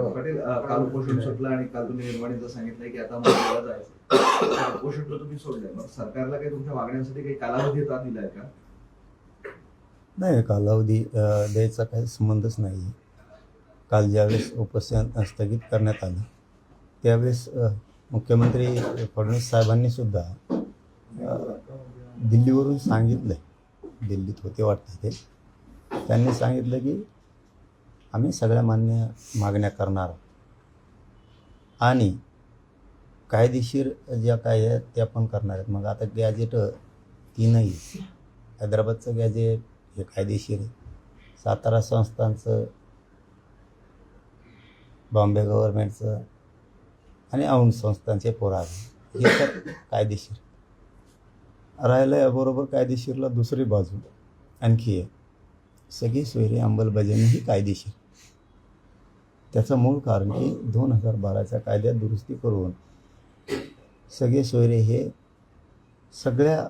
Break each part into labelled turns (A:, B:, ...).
A: पाटील, काल उपोषण सुटलं आणि काल तुम्ही निर्माणीचं सांगितलंय की आता मला जायचं. उपोषण तर तुम्ही सोडलंय, मग सरकारला काही तुमच्या मागण्यांसाठी काही कालावधी दिलाय का?
B: नाही, कालावधी द्यायचा काही संबंधच नाही. काल ज्यावेळेस उपोषण स्थगित करण्यात आलं त्यावेळेस मुख्यमंत्री फडणवीस साहेबांनी सुद्धा दिल्लीवरून सांगितलं, दिल्लीत होते वाटतं ते, त्यांनी सांगितलं की आम्ही सगळ्या मान्य मागण्या करणार आहोत आणि कायदेशीर ज्या काय आहेत त्या पण करणार आहेत. मग आता गॅजेट तीनही, हैदराबादचं गॅजेट हे कायदेशीर आहे, सातारा संस्थांचं, बॉम्बे गव्हर्नमेंटचं आणि औंध संस्थांचे पुरावे हे तर कायदेशीर. राहिलं याबरोबर कायदेशीरला दुसरी बाजू आणखी आहे, सगळी सोयरी अंमलबजावणी ही कायदेशीर. त्याचं मूळ कारण की 2012च्या कायद्यात दुरुस्ती करून सगळे सोयरे हे सगळ्या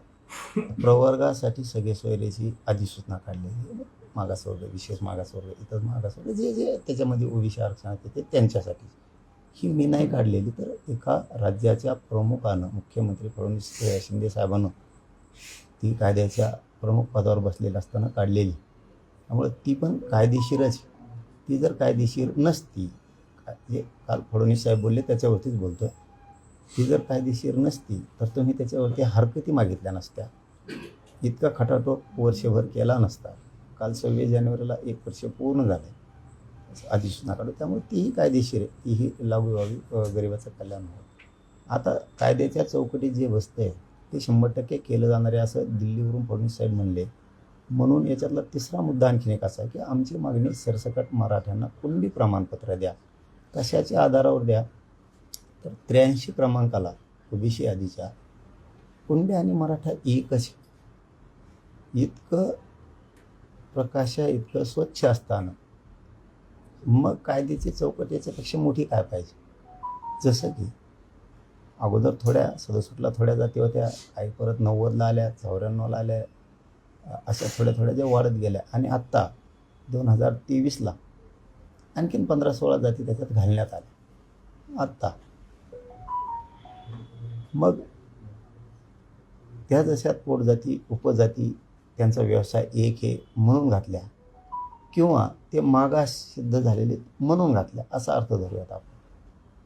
B: प्रवर्गासाठी सगळे सोयरेची अधिसूचना काढलेली. मागासवर्ग, विशेष मागासवर्ग, इतर मागासवर्ग, जे जे त्याच्यामध्ये ओबीसी आरक्षण येते त्यांच्यासाठी ही मी नाही काढलेली, तर एका राज्याच्या प्रमुखानं, मुख्यमंत्री फडणवीस शिंदे साहेबांनं ती कायद्याच्या प्रमुख पदावर बसलेलं असताना काढलेली. त्यामुळे ती पण कायदेशीरच. ती जर कायदेशीर नसती, जे काल फडणवीस साहेब बोलले त्याच्यावरतीच बोलतो, ती जर कायदेशीर नसती तर तुम्ही त्याच्यावरती हरकती मागितल्या नसत्या, इतका खटाटोप वर्षभर केला नसता. काल 26 जानेवारीला 1 वर्ष पूर्ण झालं अधिसूचना काढू, त्यामुळे तीही कायदेशीर आहे, तीही लागू व्हावी, गरिबाचं कल्याण व्हावं. आता कायद्याच्या चौकटीत जे बसतं आहे ते 100% केलं जाणार आहे असं दिल्लीवरून फडणवीस साहेब म्हणले. म्हणून याच्यातला तिसरा मुद्दा आणखीन एक असा आहे की आमची मागणी सरसकट मराठ्यांना कुणबी प्रमाणपत्र द्या. कशाच्या आधारावर द्या, तर 83 क्रमांकाला ओबीसी यादीच्या कुणबी आणि मराठा एकच. इतकं प्रकाश आहे, इतकं स्वच्छ असताना मग कायद्याची चौकट याच्यापेक्षा मोठी काय पाहिजे. जसं की अगोदर थोड्या 67ला थोड्या जाती होत्या, काही परत 90ला आल्या, 94ला आल्या, अशा थोड्या थोड्या ज्या वाढत गेल्या आणि आत्ता 2023ला आणखीन 15-16 जाती त्याच्यात घालण्यात आल्या आत्ता. मग त्या जशात पोटजाती, उपजाती, त्यांचा व्यवसाय एक आहे म्हणून घातल्या किंवा ते मागास सिद्ध झालेले म्हणून घातल्या असा अर्थ धरूयात आपण.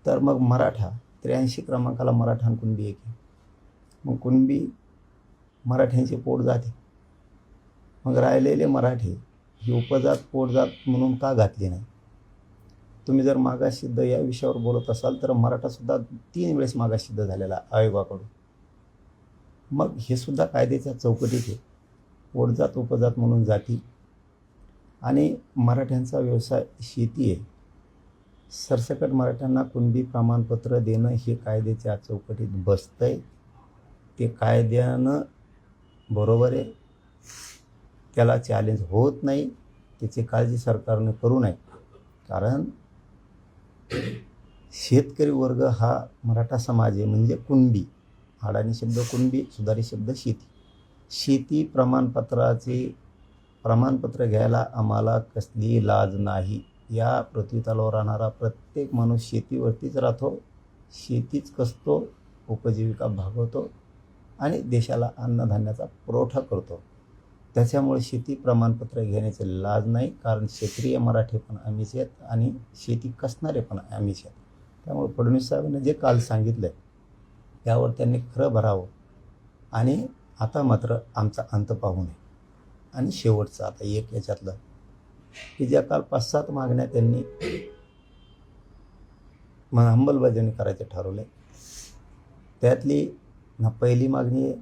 B: तर मग मराठा 83 क्रमांकाला मराठा आणि कुणबी एक आहे. मग कुणबी मराठ्यांची पोटजात आहे, मग राहिलेले मराठी ही उपजात पोटजात म्हणून का घातली नाही. तुम्ही जर मागाससिद्ध या विषयावर बोलत असाल तर मराठासुद्धा 3 वेळेस मागाससिद्ध झालेला आयोगाकडून. मग हे सुद्धा कायद्याच्या चौकटीत आहे. पोटजात उपजात म्हणून जाती आणि मराठ्यांचा व्यवसाय शेती आहे. सरसकट मराठ्यांना कुणबी प्रमाणपत्र देणं हे कायद्याच्या चौकटीत बसतंय. ते कायद्यानं बरोबर आहे, त्याला चॅलेंज होत नाही, त्याची काळजी सरकारने करू नये. कारण शेतकरी वर्ग हा मराठा समाज आहे, म्हणजे कुणबी, अडाणी शब्द कुणबी, सुधारित शब्द शेती. शेती प्रमाणपत्र घ्यायला आम्हाला कसली लाज नाही. या पृथ्वीतलावर राहणारा प्रत्येक माणूस शेतीवरतीच राहतो, शेतीच कसतो, उपजीविका भागवतो आणि देशाला अन्नधान्याचा पुरवठा करतो. त्याच्यामुळे शेती प्रमाणपत्र घेण्याची लाज नाही, कारण क्षेत्रीय मराठी पण आम्हीच आहेत आणि शेती कसणारे पण आम्हीच आहेत. त्यामुळे फडणवीस साहेबांनी जे काल सांगितलं आहे त्यावर त्यांनी खरं भरावं आणि आता मात्र आमचा अंत पाहू नये. आणि शेवटचं आता एक याच्यातलं की ज्या काल 5-7 मागण्या त्यांनी अंमलबजावणी करायचे ठरवले, त्यातली पहिली मागणी आहे,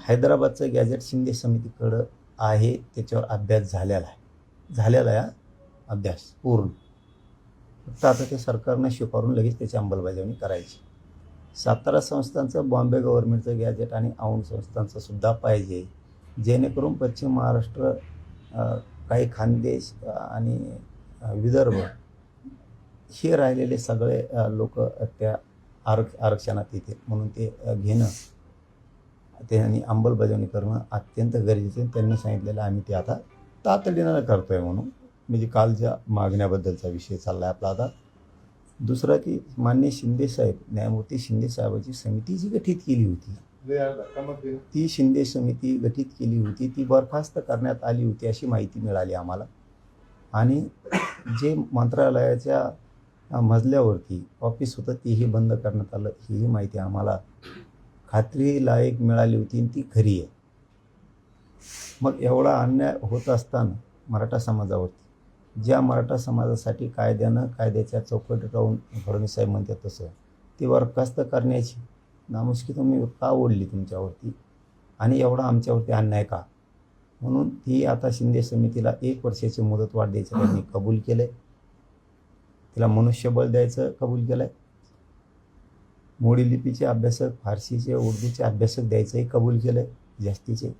B: हैदराबादचं गॅजेट शिंदे समितीकडं आहे, त्याच्यावर अभ्यास झालेला आहे अभ्यास पूर्ण. फक्त आता ते सरकारनं स्वीकारून लगेच त्याची अंमलबजावणी करायची. सातारा संस्थांचं, बॉम्बे गव्हर्नमेंटचं गॅजेट आणि औंध संस्थांचं सुद्धा पाहिजे, जेणेकरून पश्चिम महाराष्ट्र, काही खानदेश आणि विदर्भ हे राहिलेले सगळे लोक त्या आरक्षणात येतील. म्हणून ते घेणं, त्यांनी अंमलबजावणी करणं अत्यंत गरजेचं. त्यांनी सांगितलेलं आम्ही ते आता तातडीनं करतो आहे म्हणून. म्हणजे कालच्या मागण्याबद्दलचा विषय चालला आहे आपला आता. दुसरा की माननीय शिंदेसाहेब, न्यायमूर्ती शिंदेसाहेबाची समिती जी गठीत केली होती, ती शिंदे समिती गठीत केली होती, ती बरखास्त करण्यात आली होती अशी माहिती मिळाली आम्हाला. आणि जे मंत्रालयाच्या मजल्यावरती ऑफिस होतं तेही बंद करण्यात आलं, ही माहिती आम्हाला खात्रीलायक मिळाली होती आणि ती खरी आहे. मग एवढा अन्याय होत असताना मराठा समाजावरती, ज्या मराठा समाजासाठी कायद्याच्या चौकटीत राहून फडणवीस साहेब म्हणतात तसं ती बरखास्त करण्याची नामुष्की तुम्ही का ओढली तुमच्यावरती, आणि एवढा आमच्यावरती अन्याय का? म्हणून ती आता शिंदे समितीला 1 वर्षाची मुदतवाढ द्यायचं त्यांनी कबूल केलं आहे. तिला मनुष्यबळ द्यायचं कबूल केलं आहे. मोडी लिपीचे अभ्यासक, फारसीचे, उर्दूचे अभ्यासक द्यायचंही कबूल केलं आहे जास्तीचे.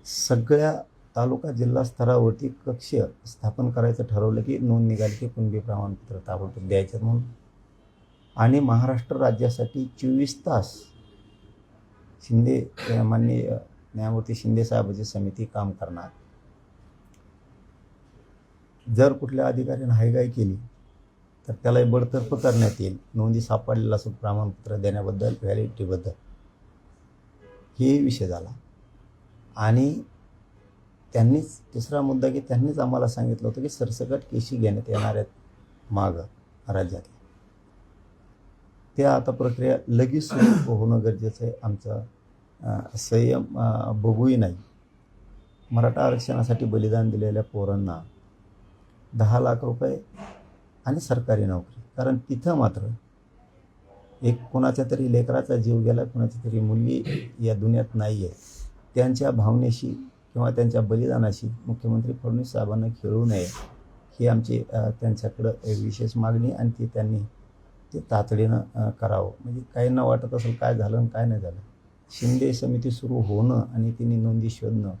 B: सगळ्या तालुका जिल्हा स्तरावरती कक्ष स्थापन करायचं ठरवलं की नोंद निघाली की कुणबी प्रमाणपत्र ताबडतोब द्यायचं म्हणून. आणि महाराष्ट्र राज्यासाठी 24 तास माननीय न्यायमूर्ती शिंदे साहेबांची समिती काम करणार. जर कुठल्या अधिकाऱ्याने हायगाई केली तर त्यालाही बडतर्फ करण्यात येईल. नोंदी सापडलेला असं प्रमाणपत्र देण्याबद्दल, व्हॅलिडिटीबद्दल, हे विषय झाला. आणि त्यांनीच तिसरा मुद्दा की त्यांनीच आम्हाला सांगितलं होतं की सरसकट केशी घेण्यात येणार आहेत मागं राज्यातल्या. त्या आता प्रक्रिया लगेच सुरू होणं गरजेचं आहे. आमचा संयम बघूही नाही. मराठा आरक्षणासाठी बलिदान दिलेल्या पोरांना 10 लाख रुपये आणि सरकारी नोकरी. कारण तिथं मात्र एक कोणाच्या तरी लेकराचा जीव गेला, कोणाची तरी मुलगी या दुनियात नाही आहे. त्यांच्या भावनेशी किंवा त्यांच्या बलिदानाशी मुख्यमंत्री फडणवीस साहेबांना खेळू नये ही आमची त्यांच्याकडं विशेष मागणी. आणि ती त्यांनी ते तातडीनं करावं. म्हणजे काहींना वाटत असेल काय झालं आणि काय नाही झालं. शिंदे समिती सुरू होणं आणि तिने नोंदी शोधणं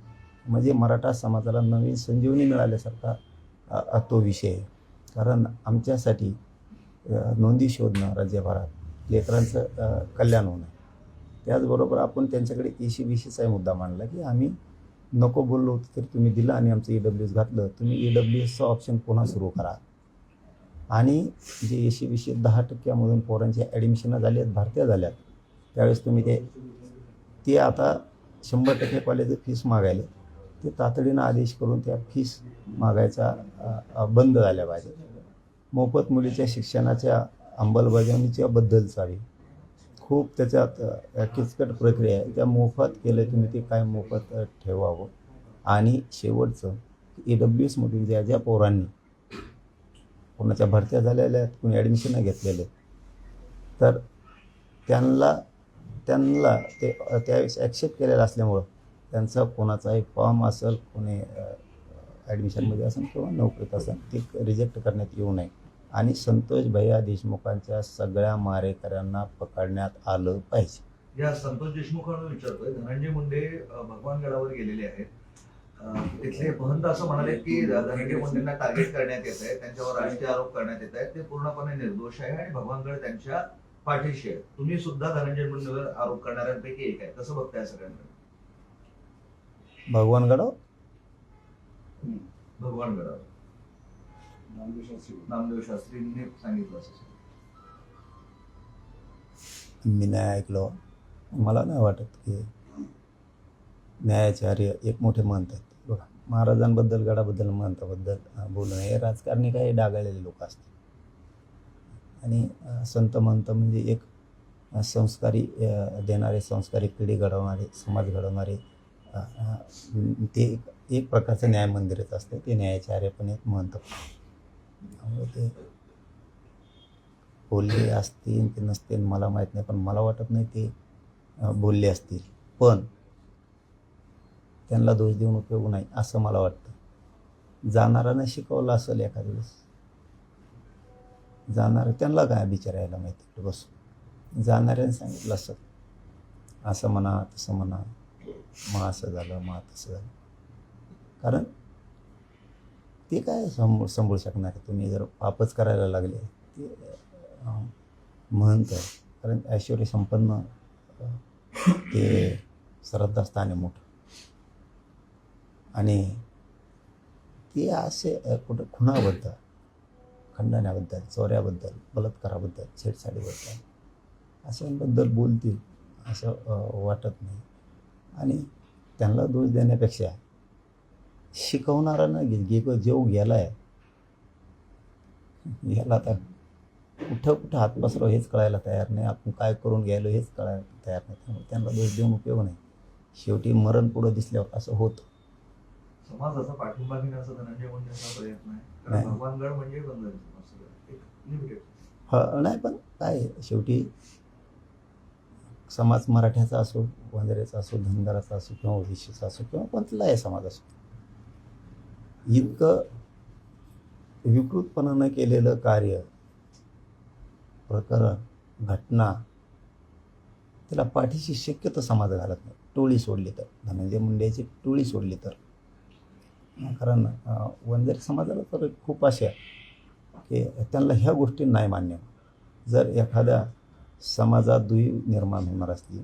B: म्हणजे मराठा समाजाला नवीन संजीवनी मिळाल्यासारखा तो विषय आहे. कारण आमच्यासाठी नोंदी शोधणं राज्यभरात लेकरांचं कल्याण होणं. त्याचबरोबर आपण त्यांच्याकडे ECBCचा मुद्दा मांडला की आम्ही नको बोललो होतो तरी तुम्ही दिलं आणि आमचं EWS घातलं. तुम्ही EWSचं ऑप्शन पुन्हा सुरू करा. आणि जे ECBC 10%मधून पोरांची ॲडमिशनं झाली आहेत, भरत्या झाल्यात, त्यावेळेस तुम्ही ते आता 100% कॉलेज फीस मागायला ते तातडीनं आदेश करून त्या फीस मागायचा बंद झाल्या पाहिजे. मोफत मुलीच्या शिक्षणाच्या अंमलबजावणीच्या बद्दलचा खूप त्याच्यात किचकट प्रक्रिया आहे. त्या मोफत केलं तुम्ही ते काय मोफत ठेवावं. आणि शेवटचं EWSमधून ज्या पोरांनी कोणाच्या भरत्या झालेल्या आहेत, कोणी ॲडमिशनं घेतलेले, तर त्यांना ते त्यावेळेस ॲक्सेप्ट केलेलं असल्यामुळं त्यांचा कोणाचाही फॉर्म असेल, कोणी ॲडमिशनमध्ये असेल किंवा नोकरीत असेल, ते रिजेक्ट करण्यात येऊ नये. आणि संतोष भैया देशमुखांच्या सगळ्या मारेकऱ्यांना पकडण्यात आलं पाहिजे.
A: या संतोष देशमुखांना विचारतोय, धनंजय मुंडे भगवानगडावर गेलेले आहेत. तिथले महंत असं म्हणाले की धनंजय मुंडेंना टार्गेट करण्यात येत आहे, त्यांच्यावर राजकीय आरोप करण्यात येत आहेत, ते पूर्णपणे निर्दोष आहे आणि भगवानगड त्यांच्या पाठीशी आहे. तुम्ही सुद्धा धनंजय मुंडेवर आरोप करणाऱ्यांपैकी एक आहे. कसं बघताय सगळ्यांकडे?
B: भगवानगडावर
A: नामदेव शास्त्रींनी सांगितलं असं.
B: मी नाही ऐकलं. मला नाही वाटत की न्यायाचार्य एक मोठे महंत आहेत. बघा, महाराजांबद्दल, गडाबद्दल, महंताबद्दल बोलणं हे राजकारणी काही डागाळलेले लोक असतात. आणि संत महंत म्हणजे एक संस्कारी देणारे, संस्कारी पिढी घडवणारे, समाज घडवणारे, ते एक प्रकारचं न्याय मंदिरच असते. ते न्यायाचार्य पण एक महंत. त्यामुळे ते बोलले असतील की नसतील मला माहीत नाही, पण मला वाटत नाही ते बोलले असतील. पण त्यांना दोष देऊन उपयोग नाही असं मला वाटतं. जाणाऱ्यानं शिकवलं असेल एखाद्या वेळेस. जाणार त्यांना काय बिचारायला माहिती, बस जाणाऱ्याने सांगितलं असं असं म्हणा, तसं म्हणा, मग असं झालं, मग तसं झालं. कारण ते काय सांभाळू शकणार आहे. तुम्ही जर पापच करायला लागले, ते महंत आहे. कारण ऐश्वर्य संपन्न ते श्रद्धास्थान आहे मोठं. आणि ते असे कुठं खुणाबद्दल, खंडण्याबद्दल, चोऱ्याबद्दल, बलात्काराबद्दल, छेडछाडीबद्दल अशांबद्दल बोलतील असं वाटत नाही. आणि त्यांना दोष देण्यापेक्षा शिकवणारा जो गेला आहे याला आता कुठं हात पसरावं हेच कळायला तयार नाही, आपण काय करून घ्यायलो हेच कळायला तयार नाही. त्यामुळे त्यांना दोष देऊन उपयोग नाही. शेवटी मरण पुढं दिसल्यावर असं होतं.
A: समाजाचा पाठिंबा घेण्याचा धनंजय मुंडेंचा प्रयत्न आहे.
B: नाही.
A: कारण भगवानगड म्हणजे बंगाली समाज, एक लिमिटेड.
B: नाही, पण काय आहे, शेवटी समाज मराठ्याचा असो, वंजाऱ्याचा असो, धनगराचा असो किंवा ओबीसीचा असो किंवा कोणताही समाज असो, इतकं विकृतपणानं केलेलं कार्य, प्रकरण, घटना त्याला पाठीशी शक्यतो समाज घालत नाही. टोळी सोडली तर, धनंजय मुंडेची टोळी सोडली तर. कारण वंजारी समाजाला तर खूप अशा की त्यांना ह्या गोष्टी नाही मान्य. जर एखाद्या समाजात दुही निर्माण होणार असली,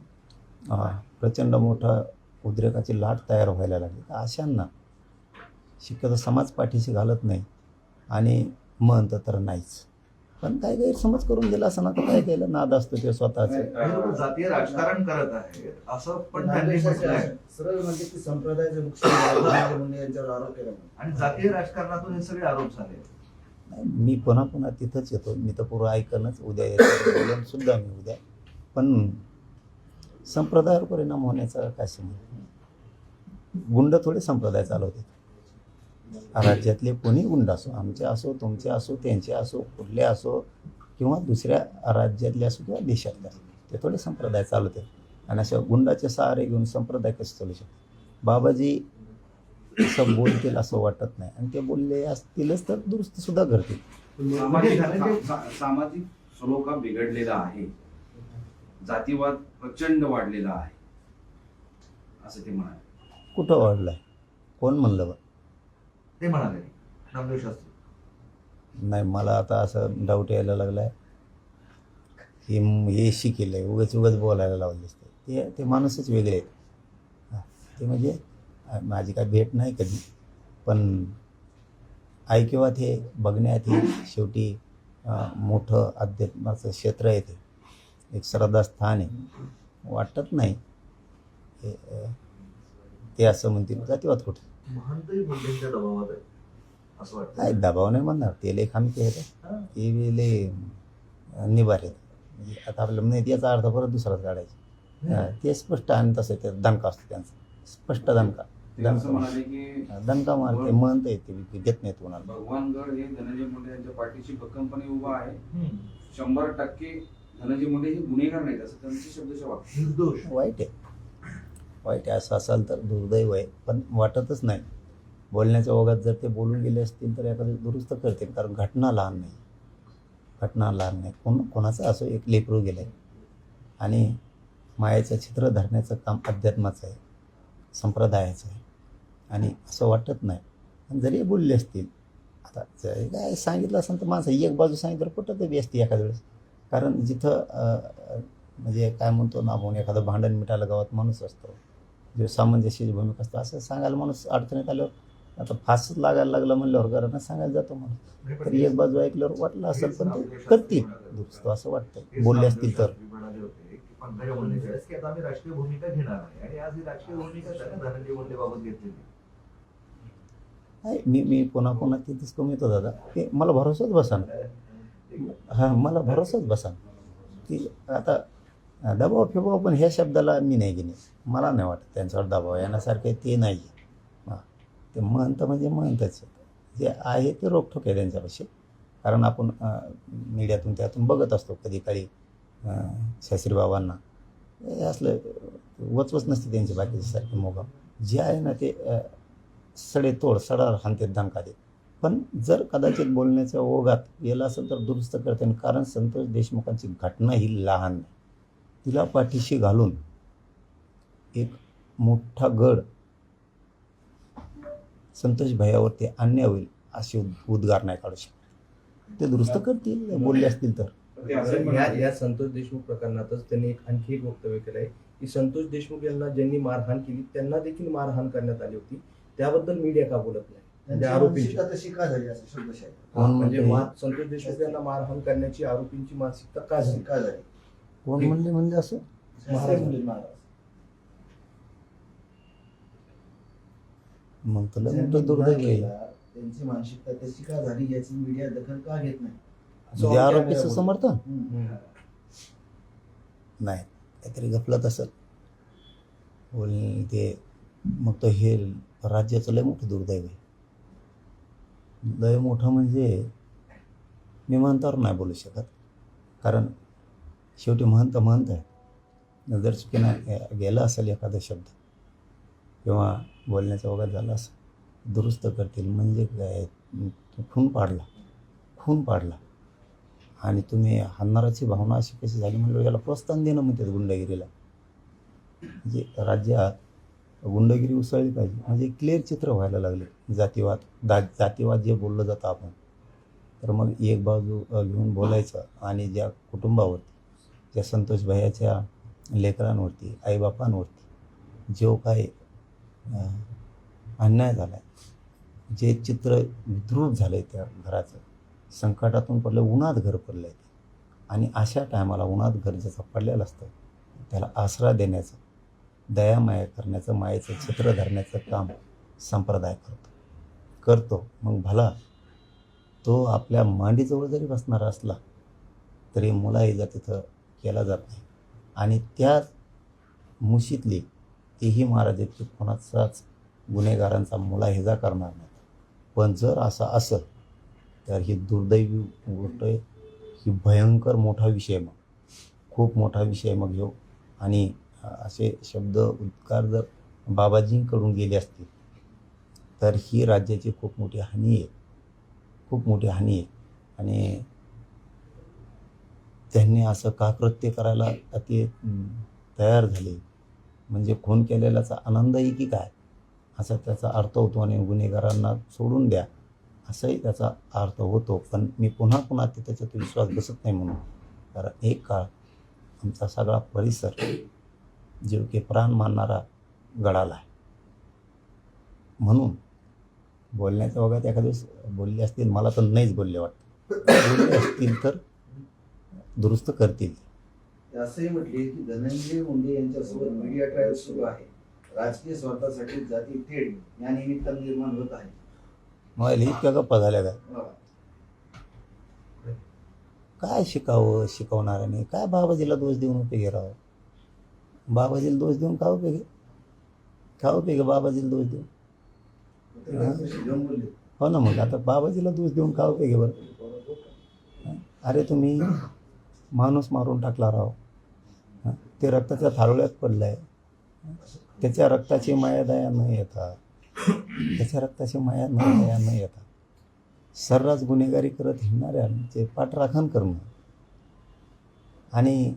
B: प्रचंड मोठा उद्रेकाची लाट तयार व्हायला लागली, तर अशांना शक्यतो समाज पाठीशी घालत नाही आणि म्हणतं तर नाहीच. पण काय गैरसमज करून दिला असं ना, तर काय केलं नाद असतो ते स्वतःचं.
A: हे लोक जातीय राजकारण करत आहेत असं पण त्यांनी म्हटलंय.
C: सरळ म्हणजे की संप्रदायाचे नुकसान मुंडे यांच्यावर आरोप केला.
A: आणि जातीय राजकारणातून हे सगळे आरोप झाले.
B: नाही, मी पुन्हा तिथंच येतो. मी तर पूर्व ऐकणच उद्या येतो, बोलून सुद्धा मी उद्या. पण संप्रदायावर परिणाम होण्याचा काय संबंध? गुंड थोडे संप्रदाय चालवते. राज्यातले कोणी गुंड असो, आमचे असो, तुमचे असो, त्यांचे असो, कुठले असो किंवा दुसऱ्या राज्यातले असो किंवा देशातले असो, ते थोडे संप्रदाय चालवते. आणि अशा गुंडाचे सहारे घेऊन संप्रदाय कसे चालू शकते? बाबाजी असं बोलतील असं वाटत नाही. आणि ते बोलले असतीलच तर दुरुस्त सुद्धा करतील.
D: सामाजिक सलोखा बिघडलेला आहे, जातीवाद प्रचंड वाढलेला आहे असं ते म्हणाले.
B: कुठं वाढलाय? कोण म्हणलं?
A: ते म्हणाले नामदेव शास्त्री.
B: नाही, मला आता असं डाऊट यायला लागला आहे की हे शिकेलं आहे, उगाच बोलायला लावलं दिसतं. ते माणूसच वेगळे आहेत. ते म्हणजे माझी काय भेट नाही कधी, पण ऐकिवात हे बघण्यात हे शेवटी मोठं अध्यात्माचं क्षेत्र आहे. ते एक श्रद्धास्थान आहे. वाटत नाही ते असं म्हणतील जातीवाद कुठे.
A: महंतही मुंडेंच्या दबावात आहे असं वाटतं.
B: काय दबाव नाही म्हणणार, ते लय खामके आहेत, ते लय निभार आहेत. म्हणजे आता आपल्याला नाही याचा अर्थ परत दुसराच काढायचा. ते स्पष्ट आणि तसं ते दणका असतो त्यांचा, स्पष्ट दणका.
D: ते असं म्हणाले की
B: दणका मारते, म्हणता येते, देत नाहीत कोणाला.
D: भगवानगड हे धनंजय मुंडे यांच्या पाठीशी भक्कमपणे उभा आहे.
A: हम्म.
D: 100% धनंजय मुंडे हे गुन्हेगार नाहीत असं त्यांचे शब्दशः वाक्य.
A: निर्दोष.
B: वाईट आहे असं असाल तर दुर्दैव आहे, पण वाटतच नाही. बोलण्याच्या ओघात जर ते बोलून गेले असतील तर एखादं दुरुस्त करतील. कारण घटना लहान नाही. कोणाचं असं एक लेकरू गेलं आहे आणि मायाचं चित्र धरण्याचं काम अध्यात्माचं आहे, संप्रदायाचं आहे. आणि असं वाटत नाही. आणि जरी बोलले असतील, आता जरी काय सांगितलं असेल तर माणसं एक बाजू सांगितलं पटत बी असते एखाद्या वेळेस. कारण जिथं म्हणजे काय म्हणतो ना आपण, एखादं भांडण मिटायला गावात माणूस असतो, जो सामंजस्याची भूमिका असतो, असं सांगायला माणूस अडचणीत आल्यावर, आता फासच लागायला लागला म्हणल्यावर घरानं सांगायला जातो माणूस. तर एक बाजू ऐकल्यावर वाटलं असेल पण ते करतील दुरुस्त असं वाटतं, बोलले असतील तर.
A: म्हणाले होते की पंकजा मुंडेच्या वेळेस की आता आम्ही राजकीय भूमिका घेणार आहे. आणि आज ही राजकीय भूमिका त्यांनी धनंजय मुंडे बाबत घेतलेली.
B: मी पुन्हा तिथेच कमी येतो दादा, की मला भरोसाच बसा. मला भरोसाच बसा की आता दबाव फिबाव, पण ह्या शब्दाला मी नाही घेणे. मला नाही वाटत त्यांच्यावर दबाव येण्यासारखे ते नाही. ते म्हणतं म्हणजे म्हणतच, जे आहे ते रोखठोक आहे त्यांच्यापाशी. कारण आपण मीडियातून त्यातून बघत असतो कधी काळी शास्त्रीबाबांना हे असलं वचवच नसते त्यांची बाकीच्यासारखे मोगाव. जे आहे ना ते सडेतोड सडा हाणते धमका देत. पण जर कदाचित बोलण्याच्या ओघात गेला असेल तर दुरुस्त करते. कारण संतोष देशमुखांची घटना ही लहान नाही. तिला पाठीशी घालून एक मोठा गड संतोष भैयावरती अन्याय होईल असे उद्गार नाही काढू शकत. ते दुरुस्त करतील बोलले असतील तर.
D: ते असं म्हणाले.
C: या संतोष देशमुख प्रकरणातच त्यांनी आणखी एक वक्तव्य केलं आहे की संतोष देशमुख यांना ज्यांनी मारहाण केली त्यांना देखील मारहाण करण्यात आली होती, त्याबद्दल मीडिया का बोलत नाही. म्हणजे
E: त्यांची
C: आरोपींची
E: मानसिकता तशी का झाली असं शब्दशः
B: कोण
C: म्हणजे
B: म्हणते?
C: संतोष देशमुख यांना मारहाण करण्याची आरोपींची मानसिकता का झाली?
E: का झाली
B: कोण म्हणले म्हणजे असं
E: महाराज म्हणजे महाराज
B: मग तुला
E: ज्यांनी
B: मोठं
E: गुन्हा
B: दुर्दैव आहे
E: केला, त्यांची मानसिकता तशी का झाली याची मीडिया दखल का घेत नाही असं
B: म्हणजे
E: वाटतं
B: आरोपीचं
E: आपल्याला.
B: समर्थन
E: हम्म.
B: नाही काहीतरी गफलत असेल आणि ते मग तो हे राज्याचं लय मोठं दुर्दैव आहे. लय मोठं म्हणजे मी महंतावर नाही बोलू शकत, कारण शेवटी महंत आहे. जर चुकीनं गेला असेल एखादा शब्द किंवा बोलण्याचा वगैरे झाला असेल दुरुस्त करतील. म्हणजे काय, खून पाडला आणि तुम्ही हाणणाराची भावना अशी कशी झाली म्हणजे याला प्रोत्साहन देणं म्हणतात गुंडगिरीला. म्हणजे राज्यात गुंडगिरी उसळली पाहिजे म्हणजे क्लिअर चित्र व्हायला लागले. जातीवाद जे बोललं जातं आपण, तर मग एक बाजू घेऊन बोलायचं आणि ज्या कुटुंबावरती, ज्या संतोष भैयाच्या लेकरांवरती, आईबापांवरती जो काही अन्याय झाला आहे, जे चित्र विद्रूप झालं आहे त्या घराचं, संकटातून पडलं, उन्हात घर पडलं आहे आणि अशा टायमाला उन्हात घर ज्याचं पडलेलं असतं त्याला आसरा देण्याचं, दयामाया करण्याचं, मायेचं चित्र धरण्याचं काम संप्रदाय करतो. मग भला तो आपल्या मांडीजवळ जरी बसणारा असला तरी मुलाइजा तिथं केला जात नाही. आणि त्या मुशीतली तेही महाराज आहेत की कोणाचाच गुन्हेगारांचा मुलाहिजा करणार नाही. पण जर असं असेल तर ही दुर्दैवी गोष्ट आहे. ही भयंकर मोठा विषय, मग खूप मोठा विषय मग ह्यो. आणि असे शब्द उद्गार जर बाबाजींकडून गेले असतील तर ही राज्याची खूप मोठी हानी आहे. आणि त्यांनी असं का कृत्य करायला ते तयार झाले म्हणजे खून केलेल्याचा आनंदही की काय असा त्याचा अर्थ होतो. आणि गुन्हेगारांना सोडून द्या असाही त्याचा अर्थ होतो. पण मी पुन्हा ते त्याच्यात विश्वास बसत नाही म्हणून, कारण एक काळ आमचा सगळा परिसर जीव की प्राण मानणारा गडाला आहे. म्हणून बोलण्याच्या वगैरे एखाद्या दिवस बोलले असतील, मला तर नाहीच बोलले वाटतं, बोलले असतील तर दुरुस्त करतील.
E: ते असंही म्हटले की धनंजय मुंडे यांच्यासोबत मीडिया ट्रायल सुरू आहे. राजकीय स्वार्थासाठी जाती तेढ या निमित्तानं निर्माण होत आहे.
B: मग इतक्या गप्पा झाल्या काय शिकवणाऱ्याने काय बाबाजीला दोष देऊन उपयोगी राहावं. बाबाजीला दोष देऊन का उपयोगी बाबाजीला दोष देऊन.
E: घेऊन बोलले.
B: हो ना, मग आता बाबाजीला दोष देऊन का उपयोगी बरं. अरे तुम्ही माणूस मारून टाकला राव, ते रक्ताच्या थारोळ्यात पडलाय, त्याच्या रक्ताची माया दया न येता सर्रास गुन्हेगारी करत हिंडणाऱ्यांचे पाठराखण करणं आणि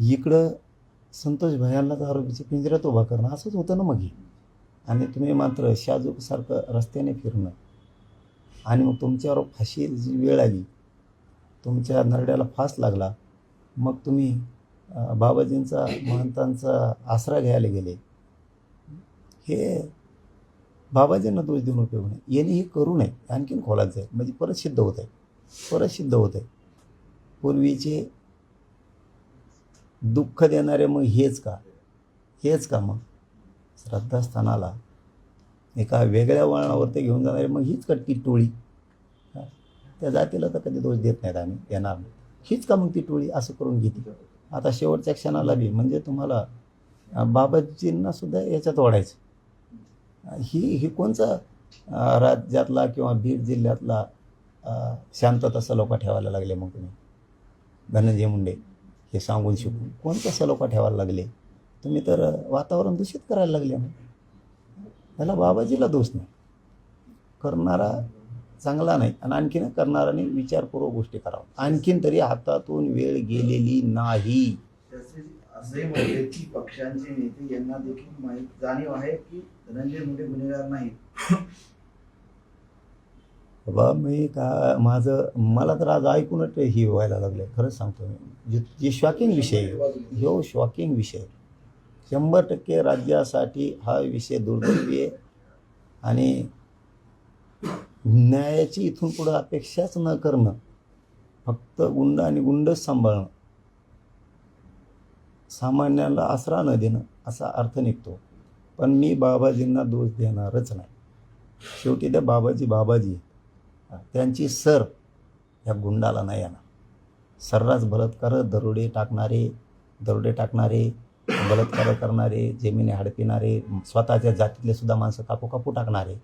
B: इकडं संतोष भैयांनाच आरोपीच्या पिंजऱ्यात उभा करणं असंच होतं ना मग हे. आणि तुम्ही मात्र शाजूकसारखं रस्त्याने फिरणं आणि मग तुमच्यावर फाशीची वेळ आली, तुमच्या नरड्याला फास लागला, मग तुम्ही बाबाजींचा महंतांचा आसरा घ्यायला गेले. हे बाबाजींना दोष देऊन उपयोग नाही. यांनी हे करू नये, आणखीन खोलात जाईल म्हणजे परत सिद्ध होत आहे. पूर्वीचे दुःख देणारे मग हेच का मग श्रद्धास्थानाला एका वेगळ्या वळणावर ते घेऊन जाणारे मग हीच का ती टोळी. त्या जातीला तर कधी दोष देत नाहीत आम्ही, देणार नाही. हीच का मग ती टोळी असं करून घेते. आता शेवटच्या क्षणाला बी म्हणजे तुम्हाला बाबाजींना सुद्धा याच्यात ओढायचं. ही कोणचा राज्यातला किंवा बीड जिल्ह्यातला शांतता सलोखा ठेवायला लागले. मग तुम्ही धनंजय मुंडे हे सांगून शिकून कोणता सलोखा ठेवायला लागले तुम्ही, तर वातावरण दूषित करायला लागले. मग त्याला बाबाजीला दोष नाही, करणारा चांगला नाही आणि आणखीन करणाऱ्याने विचारपूर्वक गोष्टी करावं. आणखीन तरी हातातून वेळ गेलेली नाही.
E: असंही म्हटले की पक्षांचे नेते यांना देखील माहीत जाणीव आहे की धनंजय मुंडे गुन्हेगार नाहीत.
B: बाबा मला तर आज ऐकूनच ही व्हायला लागलं. खरंच सांगतो मी, जे शॉकिंग विषय 100% राज्यासाठी हा विषय दुर्दैवी आहे. आणि न्यायाची इथून पुढं अपेक्षाच न करणं, फक्त गुंड आणि गुंडच सांभाळणं, सामान्याला आसरा न देणं असा अर्थ निघतो. पण मी बाबाजींना दोष देणारच नाही. शेवटी त्या बाबाजी त्यांची सर या गुंडाला नाही येणार. सर्रास बलात्कार, दरोडे टाकणारे, बलात्कार करणारे, जमिनी हडपिणारे, स्वतःच्या जातीतले सुद्धा माणसं कापू टाकणारे,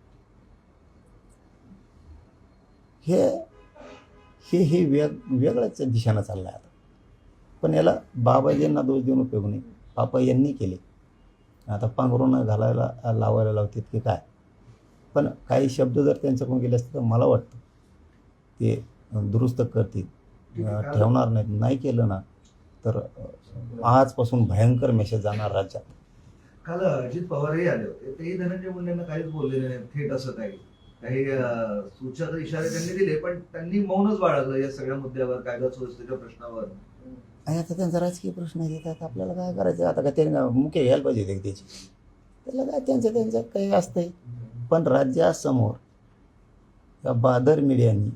B: हे वेगळ्याच दिशेनं चाललं आहे आता. पण याला बाबाजींना दोष देऊन उपयोग नाही. पापा यांनी केले, आता पांघरून घालायला लावायला लावतात की काय. पण काही शब्द जर त्यांच्याकडून गेले असते तर मला वाटतं ते दुरुस्त करतील, ठेवणार नाहीत. नाही केलं ना तर आजपासून भयंकर मेसेज जाणार राज्यात.
A: काल अजित पवारही आले होते, तेही धनंजय मुंडेंना काहीच बोललेले नाही थेट. असं काही सूचक इशारे त्यांनी दिले, पण त्यांनी मौनच बाळगलं या सगळ्या मुद्द्यावर, कायदा सुव्यवस्थेच्या प्रश्नावर.
B: आणि आता त्यांचा राजकीय प्रश्न येतात, आपल्याला काय करायचं. आता काय त्यांनी मुख्य घ्यायला पाहिजे त्याची, त्याला काय त्यांचं काही असतंय. पण राज्यासमोर या बादर मीडियानी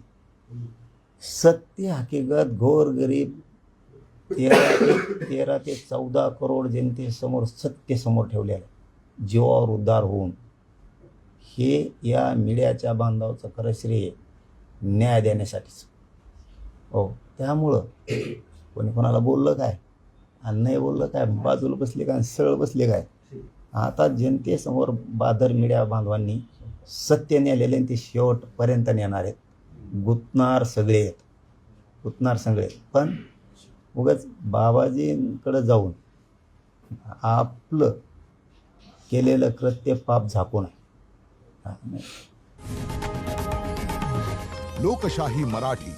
B: सत्य हकीकत गोरगरीब 13 ते 14 करोड जनतेसमोर सत्य समोर ठेवले आहे. जीवावर उद्धार होऊन हे या मीडियाच्या बांधवाचं खरं श्रेय न्याय देण्यासाठीच. हो, त्यामुळं कोणी कोणाला बोललं काय आणि नाही बोललं काय, बाजूला बसले काय, सरळ बसले काय, आता जनतेसमोर बादर मीडिया बांधवांनी सत्य नेलेले ते शेवटपर्यंत नेणार आहेत. गुंतणार सगळे. पण उगाच बाबाजींकडे जाऊन आपलं केलेलं कृत्य पाप झाकू नये.
F: लोकशाही मराठी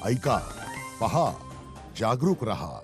F: ऐका, पहा, जागरूक रहा.